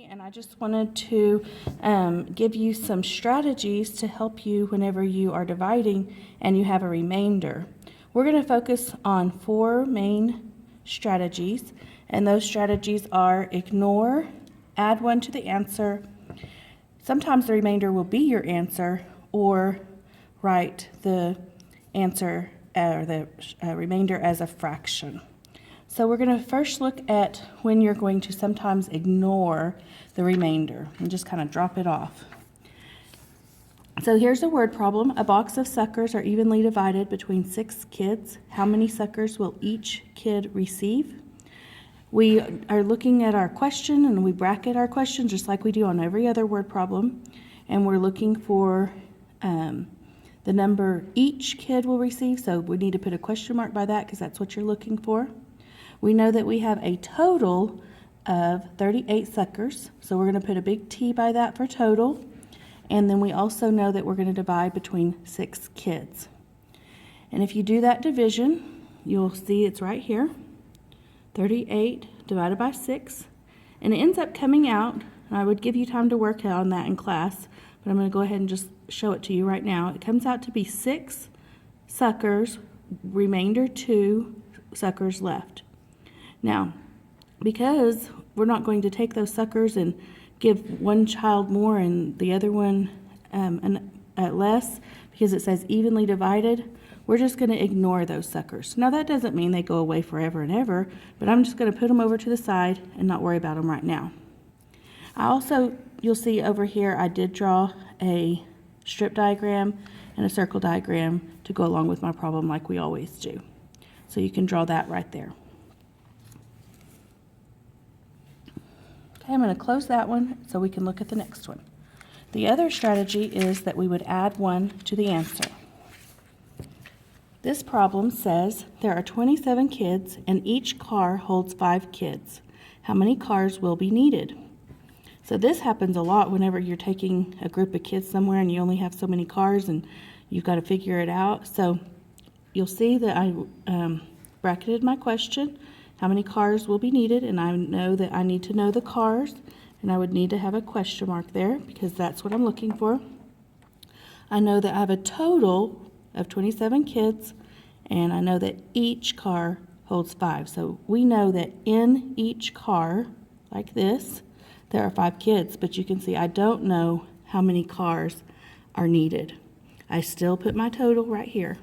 And I just wanted to give you some strategies to help you whenever you are dividing and you have a remainder. We're going to focus on 4 main strategies, and those strategies are ignore, add 1 to the answer. Sometimes the remainder will be your answer, or write the answer or the remainder as a fraction. So we're going to first look at when you're going to sometimes ignore the remainder and just kind of drop it off. So here's a word problem. A box of suckers are evenly divided between 6 kids. How many suckers will each kid receive? We are looking at our question, and we bracket our question just like we do on every other word problem. And we're looking for the number each kid will receive. So we need to put a question mark by that because that's what you're looking for. We know that we have a total of 38 suckers, so we're going to put a big T by that for total. And then we also know that we're going to divide between 6 kids. And if you do that division, you'll see it's right here, 38 divided by 6. And it ends up coming out, and I would give you time to work on that in class, but I'm going to go ahead and just show it to you right now. It comes out to be 6 suckers, remainder 2 suckers left. Now, because we're not going to take those suckers and give one child more and the other one less, because it says evenly divided, we're just going to ignore those suckers. Now, that doesn't mean they go away forever and ever, but I'm just going to put them over to the side and not worry about them right now. You'll see over here, I did draw a strip diagram and a circle diagram to go along with my problem like we always do. So you can draw that right there. Okay, I'm going to close that one so we can look at the next one. The other strategy is that we would add 1 to the answer. This problem says there are 27 kids and each car holds 5 kids. How many cars will be needed? So this happens a lot whenever you're taking a group of kids somewhere and you only have so many cars and you've got to figure it out. So you'll see that I bracketed my question. How many cars will be needed? And I know that I need to know the cars, and I would need to have a question mark there because that's what I'm looking for. I know that I have a total of 27 kids, and I know that each car holds 5. So we know that in each car, like this, there are 5 kids, but you can see I don't know how many cars are needed. I still put my total right here.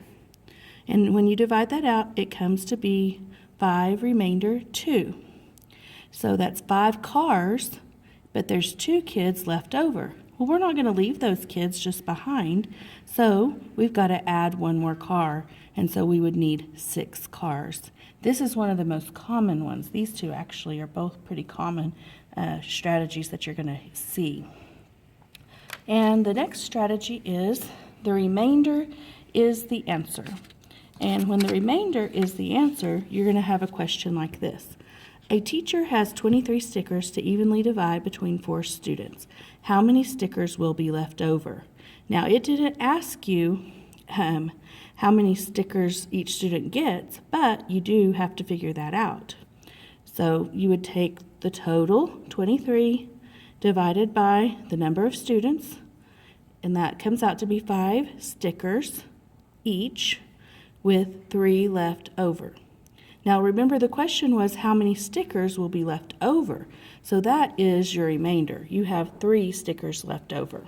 And when you divide that out, it comes to be 5 remainder 2. So that's 5 cars, but there's 2 kids left over. Well, we're not going to leave those kids just behind, so we've got to add 1 more car, and so we would need 6 cars. This is one of the most common ones. These two actually are both pretty common strategies that you're going to see. And the next strategy is the remainder is the answer. And when the remainder is the answer, you're going to have a question like this. A teacher has 23 stickers to evenly divide between 4 students. How many stickers will be left over? Now, it didn't ask you how many stickers each student gets, but you do have to figure that out. So you would take the total, 23, divided by the number of students, and that comes out to be 5 stickers each, with 3 left over. Now remember, the question was how many stickers will be left over. So that is your remainder. You have 3 stickers left over.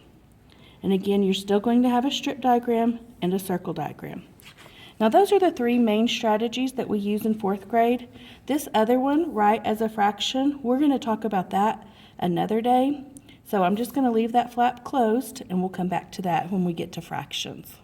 And again, you're still going to have a strip diagram and a circle diagram. Now those are the 3 main strategies that we use in 4th grade. This other one, write as a fraction, we're going to talk about that another day. So I'm just going to leave that flap closed and we'll come back to that when we get to fractions.